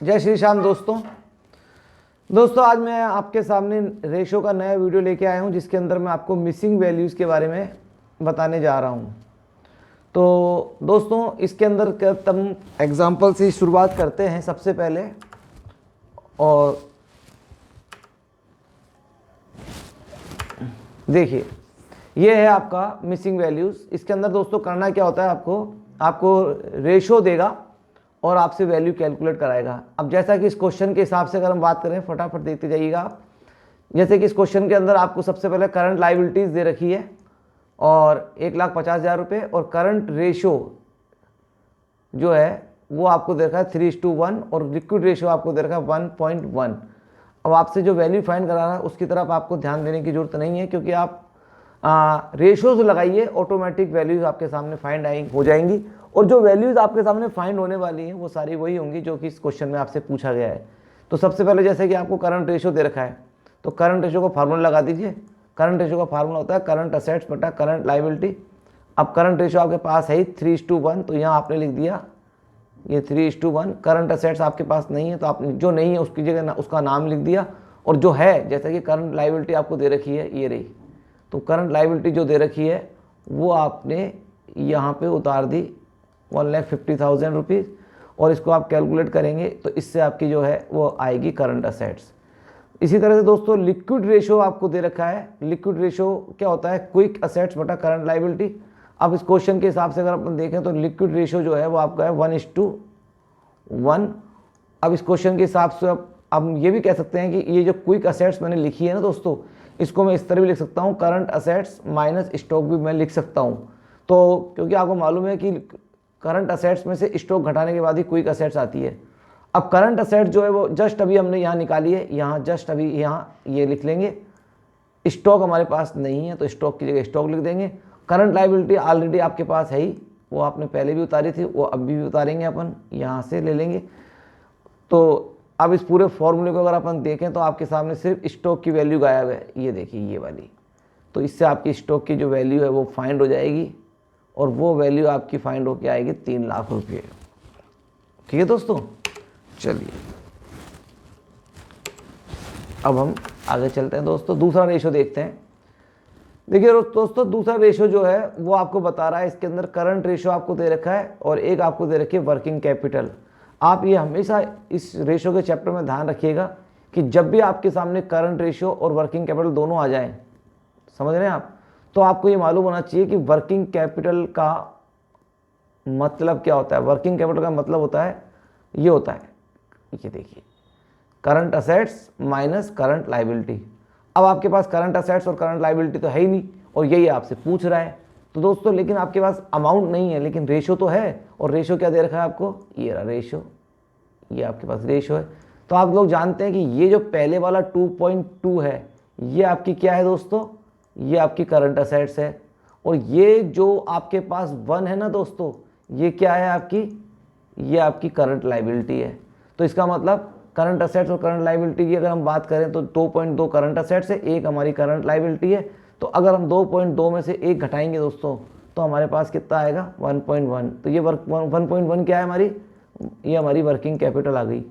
जय श्री श्याम दोस्तों आज मैं आपके सामने रेशो का नया वीडियो लेके आया हूं जिसके अंदर मैं आपको मिसिंग वैल्यूज़ के बारे में बताने जा रहा हूं। तो दोस्तों इसके अंदर हम एग्जांपल से शुरुआत करते हैं सबसे पहले। और देखिए ये है आपका मिसिंग वैल्यूज़। इसके अंदर दोस्तों करना क्या होता है, आपको रेशो देगा और आपसे वैल्यू कैलकुलेट कराएगा। अब जैसा कि इस क्वेश्चन के हिसाब से अगर हम बात करें, फटाफट देखते जाइएगा आप। जैसे कि इस क्वेश्चन के अंदर आपको सबसे पहले करंट लायबिलिटीज़ दे रखी है और 1,50,000 रुपये, और करंट रेशो जो है वो आपको दे रखा है 3:1 और लिक्विड रेशो आपको दे रखा है 1.1। अब आपसे जो वैल्यू फाइंड करा रहा है उसकी तरफ आपको ध्यान देने की ज़रूरत नहीं है, क्योंकि आप रेशोज़ लगाइए, ऑटोमेटिक वैल्यूज़ आपके सामने फाइंड हो जाएंगी। और जो वैल्यूज़ आपके सामने फाइंड होने वाली हैं वो सारी वही होंगी जो कि इस क्वेश्चन में आपसे पूछा गया है। तो सबसे पहले जैसे कि आपको करंट रेशो दे रखा है, तो करंट रेशो का फार्मूला लगा दीजिए। करंट रेशो का फार्मूला होता है करंट असेट्स बटा करंट लायबिलिटी। अब करंट रेशो आपके पास है 3:1, तो यहाँ आपने लिख दिया ये 3:1। करंट असेट्स आपके पास नहीं है तो आपने जो नहीं है उसकी जगह उसका नाम लिख दिया, और जो है जैसे कि करंट लायबिलिटी आपको दे रखी है ये रही, तो करंट लायबिलिटी जो दे रखी है वो आपने यहाँ पे उतार दी 1,50,000 रुपीज़, और इसको आप कैलकुलेट करेंगे तो इससे आपकी जो है वो आएगी करंट असेट्स। इसी तरह से दोस्तों लिक्विड रेशो आपको दे रखा है। लिक्विड रेशो क्या होता है, क्विक असेट्स बटा करंट लायबिलिटी। अब इस क्वेश्चन के हिसाब से अगर अपन देखें तो लिक्विड रेशो जो है वो आपका है 1:1। अब इस क्वेश्चन के हिसाब से अब ये भी कह सकते हैं कि ये जो क्विक असेट्स मैंने लिखी है ना दोस्तों, इसको मैं इस तरह भी लिख सकता हूँ, करंट असेट्स माइनस स्टॉक भी मैं लिख सकता हूँ। तो क्योंकि आपको मालूम है कि करंट असेट्स में से स्टॉक घटाने के बाद ही क्विक असेट्स आती है। अब करंट असेट्स जो है वो जस्ट अभी हमने यहाँ निकाली है, यहाँ जस्ट अभी यहाँ ये लिख लेंगे। स्टॉक हमारे पास नहीं है तो स्टॉक की जगह स्टॉक लिख देंगे। करंट लायबिलिटी ऑलरेडी आपके पास है ही, वो आपने पहले भी उतारी थी, वो अब भी उतारेंगे, अपन यहाँ से ले लेंगे। तो अब इस पूरे फॉर्मूले को अगर अपन देखें तो आपके सामने सिर्फ स्टॉक की वैल्यू गायब है, ये देखिए ये वाली। तो इससे आपकी स्टॉक की जो वैल्यू है वो फाइंड हो जाएगी, और वो वैल्यू आपकी फाइंड होके आएगी 3 लाख रुपये। ठीक है दोस्तों, चलिए अब हम आगे चलते हैं दोस्तों, दूसरा रेशो देखते हैं। देखिए दोस्तों दूसरा रेशो जो है वो आपको बता रहा है, इसके अंदर करंट रेशो आपको दे रखा है और एक आपको दे रखी है वर्किंग कैपिटल। आप ये हमेशा इस रेशो के चैप्टर में ध्यान रखिएगा कि जब भी आपके सामने करंट रेशो और वर्किंग कैपिटल दोनों आ जाएं, समझ रहे हैं आप, तो आपको ये मालूम होना चाहिए कि वर्किंग कैपिटल का मतलब क्या होता है। वर्किंग कैपिटल का मतलब होता है, ये होता है, ये देखिए, current assets minus current liability. अब आपके पास करंट असेट्स और करंट लायबिलिटी तो है ही नहीं, और यही आपसे पूछ रहा है। तो दोस्तों लेकिन आपके पास अमाउंट नहीं है, लेकिन रेशो तो है। और रेशो क्या दे रखा है आपको, ये रहा रेशो, ये आपके पास रेशो है। तो आप लोग जानते हैं कि ये जो पहले वाला 2.2 है, ये आपकी क्या है दोस्तों, ये आपकी करंट असेट्स है। और ये जो आपके पास 1 है ना दोस्तों, ये क्या है आपकी, ये आपकी करंट लायबिलिटी है। तो इसका मतलब करंट असेट्स और करंट लायबिलिटी की अगर हम बात करें तो 2.2 करंट असेट्स है, 1 हमारी करंट लायबिलिटी है। तो अगर हम 2.2 में से 1 घटाएंगे दोस्तों तो हमारे पास कितना आएगा 1.1। तो ये 1.1 क्या है हमारी, ये हमारी वर्किंग कैपिटल आ गई।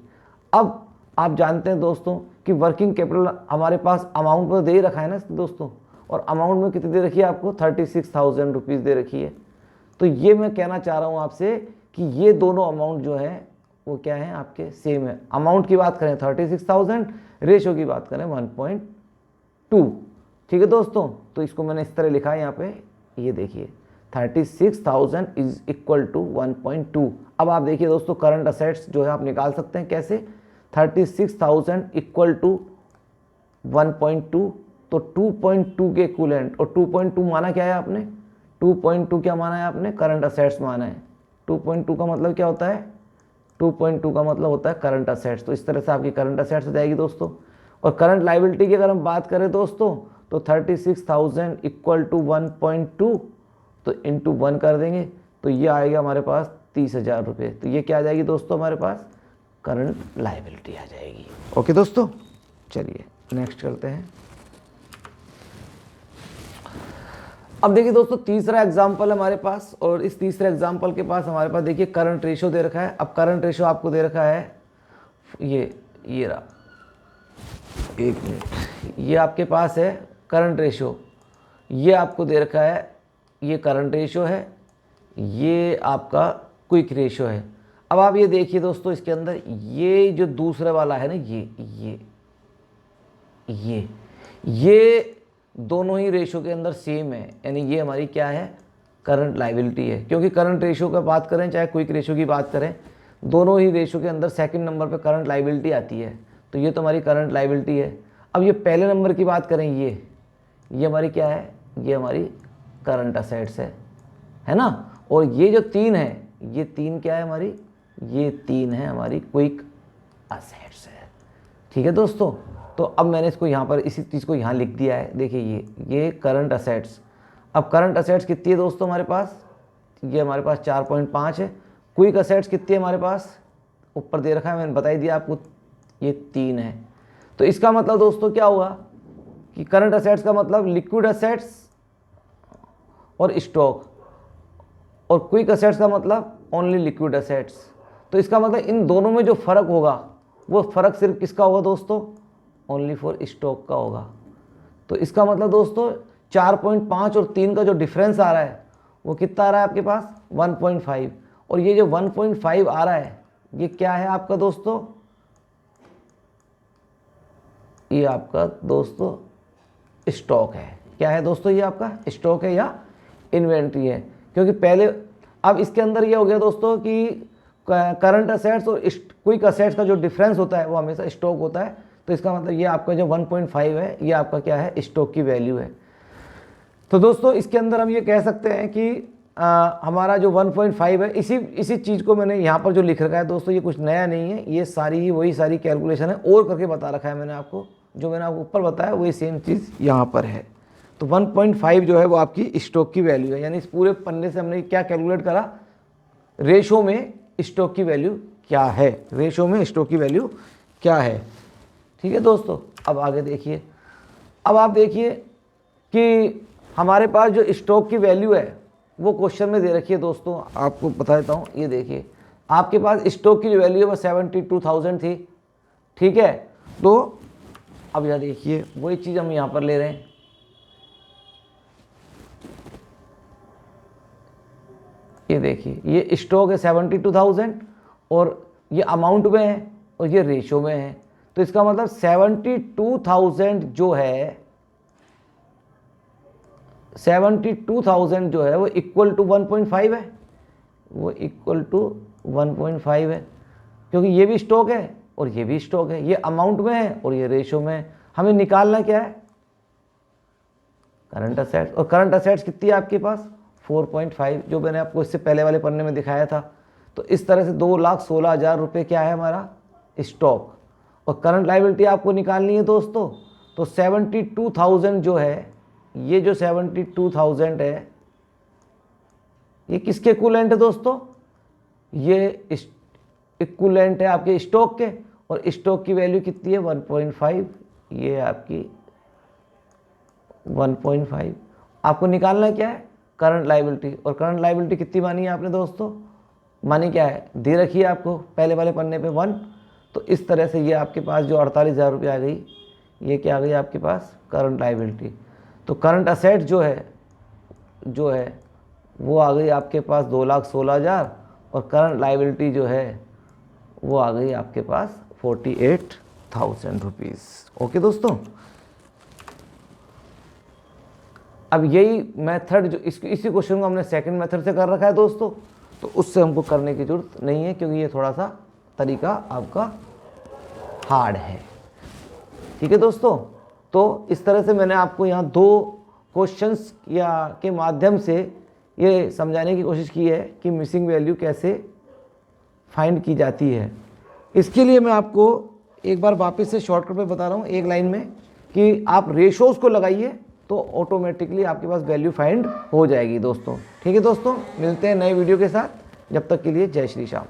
अब आप जानते हैं दोस्तों कि वर्किंग कैपिटल हमारे पास अमाउंट पर दे ही रखा है ना दोस्तों, और अमाउंट में कितनी दे रखी है आपको 36,000 रुपीज़ दे रखी है। तो ये मैं कहना चाह रहा हूँ आपसे कि ये दोनों अमाउंट जो है वो क्या है आपके सेम है। अमाउंट की बात करें 36,000, रेशो की बात करें 1.2। ठीक है दोस्तों, तो इसको मैंने इस तरह लिखा है यहाँ पे, ये देखिए 36,000 इज इक्वल टू 1.2। अब आप देखिए दोस्तों करंट असेट्स जो है आप निकाल सकते हैं कैसे, 36,000 इक्वल टू 1.2, तो 2.2 के इक्विवेलेंट। और 2.2 माना क्या है आपने, 2.2 क्या माना है आपने, करंट असेट्स माना है। 2.2 का मतलब क्या होता है, 2.2 का मतलब होता है करंट असेट्स। तो इस तरह से आपकी करंट असेट्स हो जाएगी दोस्तों। और करंट लायबिलिटी की अगर हम बात करें दोस्तों तो 36,000 इक्वल टू 1.2, तो इंटू 1 कर देंगे तो ये आएगा हमारे पास 30,000 रुपये। तो ये क्या आ जाएगी दोस्तों, हमारे पास करंट लायबिलिटी आ जाएगी। ओके दोस्तों, चलिए नेक्स्ट करते हैं। अब देखिए दोस्तों तीसरा एग्जाम्पल हमारे पास, और इस तीसरे एग्जाम्पल के पास हमारे पास देखिए करंट रेशो दे रखा है। अब करंट रेशो आपको दे रखा है ये रहा, एक मिनट, ये आपके पास है करंट रेशो, ये आपको दे रखा है, ये करंट रेशो है, ये आपका क्विक रेशो है। अब आप ये देखिए दोस्तों, इसके अंदर ये जो दूसरा वाला है ना, ये दोनों ही रेशो के अंदर सेम है, यानी ये हमारी क्या है, करंट लायबिलिटी है। क्योंकि करंट रेशो का बात करें चाहे क्विक रेशो की बात करें, दोनों ही रेशो के अंदर सेकंड नंबर पे करंट लायबिलिटी आती है। तो ये तो हमारी करंट लायबिलिटी है। अब ये पहले नंबर की बात करें, ये हमारी क्या है, ये हमारी करंट असेट्स है ना। और ये जो 3 है, ये 3 क्या है हमारी, ये 3 है हमारी क्विक असेट्स है। ठीक है दोस्तों, तो अब मैंने इसको यहाँ पर इसी चीज़ को यहाँ लिख दिया है। देखिए ये करंट असेट्स। अब करंट असेट्स कितनी है दोस्तों हमारे पास, ये हमारे पास 4.5 है। क्विक असेट्स कितनी है हमारे पास, ऊपर दे रखा है, मैंने बता ही दिया आपको, ये 3 है। तो इसका मतलब दोस्तों क्या हुआ कि करंट असेट्स का मतलब लिक्विड असेट्स और स्टॉक, और क्विक असेट्स का मतलब ओनली लिक्विड असेट्स। तो इसका मतलब इन दोनों में जो फ़र्क होगा वो फ़र्क सिर्फ किसका होगा दोस्तों, ओनली फॉर स्टॉक का होगा। तो इसका मतलब दोस्तों 4.5 और 3 का जो डिफरेंस आ रहा है वो कितना आ रहा है आपके पास, 1.5। और ये जो 1.5 आ रहा है ये क्या है आपका दोस्तों, ये आपका दोस्तों स्टॉक है। क्या है दोस्तों, ये आपका स्टॉक है या इन्वेंट्री है। क्योंकि पहले, अब इसके अंदर ये हो गया दोस्तों कि करंट असेट्स और क्विक असेट्स का जो डिफरेंस होता है वो हमेशा स्टॉक होता है। तो इसका मतलब ये आपका जो 1.5 है ये आपका क्या है, स्टॉक की वैल्यू है। तो दोस्तों इसके अंदर हम ये कह सकते हैं कि हमारा जो 1.5 है, इसी चीज़ को मैंने यहाँ पर जो लिख रखा है दोस्तों, ये कुछ नया नहीं है, ये सारी ही वही सारी कैलकुलेशन है, और करके बता रखा है मैंने आपको। जो मैंने आपको ऊपर बताया वही सेम चीज़ यहाँ पर है। तो 1.5 जो है वो आपकी स्टॉक की वैल्यू है। यानी इस पूरे पन्ने से हमने क्या कैलकुलेट करा, रेशो में स्टॉक की वैल्यू क्या है, रेशो में स्टॉक की वैल्यू क्या है। ठीक है दोस्तों, अब आगे देखिए। अब आप देखिए कि हमारे पास जो स्टॉक की वैल्यू है वो क्वेश्चन में दे रखी है दोस्तों, आपको बता देता हूँ। ये देखिए आपके पास स्टॉक की जो वैल्यू है वो 72,000 थी। ठीक है, तो अब यह देखिए वही चीज़ हम यहाँ पर ले रहे हैं। ये देखिए ये स्टॉक है 72,000 और ये अमाउंट में है और ये रेशो में है। तो इसका मतलब 72,000 जो है, 72,000 जो है वो इक्वल टू 1.5 है, वो इक्वल टू 1.5 है। क्योंकि ये भी स्टॉक है और ये भी स्टॉक है, ये अमाउंट में है और ये रेशो में है। हमें निकालना क्या है, करंट असेट्स। और करंट असेट्स कितनी है आपके पास, 4.5, जो मैंने आपको इससे पहले वाले पन्ने में दिखाया था। तो इस तरह से 2,16,000 रुपये क्या है हमारा स्टॉक। और करंट लायबिलिटी आपको निकालनी है दोस्तों, तो 72,000 जो है, ये जो 72,000 है ये किसके इक्विवेलेंट है दोस्तों, ये इक्विवेलेंट है आपके स्टॉक के। और स्टॉक की वैल्यू कितनी है 1.5, ये आपकी 1.5। आपको निकालना क्या है, करंट लायबिलिटी। और करंट लायबिलिटी कितनी मानी है आपने दोस्तों, मानी क्या है, दे रखी है आपको पहले वाले पन्ने पे 1। तो इस तरह से ये आपके पास जो 48,000 रुपये आ गई, ये क्या आ गई आपके पास, करंट लायबिलिटी। तो करंट असेट जो है वो आ गई आपके पास 2,16,000 और करंट लायबिलिटी जो है वो आ गई आपके पास 48,000 रुपीज़। ओके दोस्तों, अब यही मेथड जो इसी क्वेश्चन को हमने सेकंड मेथड से कर रखा है दोस्तों, तो उससे हमको करने की ज़रूरत नहीं है, क्योंकि ये थोड़ा सा तरीका आपका हार्ड है। ठीक है दोस्तों, तो इस तरह से मैंने आपको यहाँ 2 क्वेश्चंस के माध्यम से ये समझाने की कोशिश की है कि मिसिंग वैल्यू कैसे फाइंड की जाती है। इसके लिए मैं आपको एक बार वापस से शॉर्टकट में बता रहा हूँ एक लाइन में, कि आप रेशोज़ को लगाइए तो ऑटोमेटिकली आपके पास वैल्यू फाइंड हो जाएगी दोस्तों। ठीक है दोस्तों, मिलते हैं नए वीडियो के साथ, जब तक के लिए जय श्री श्याम।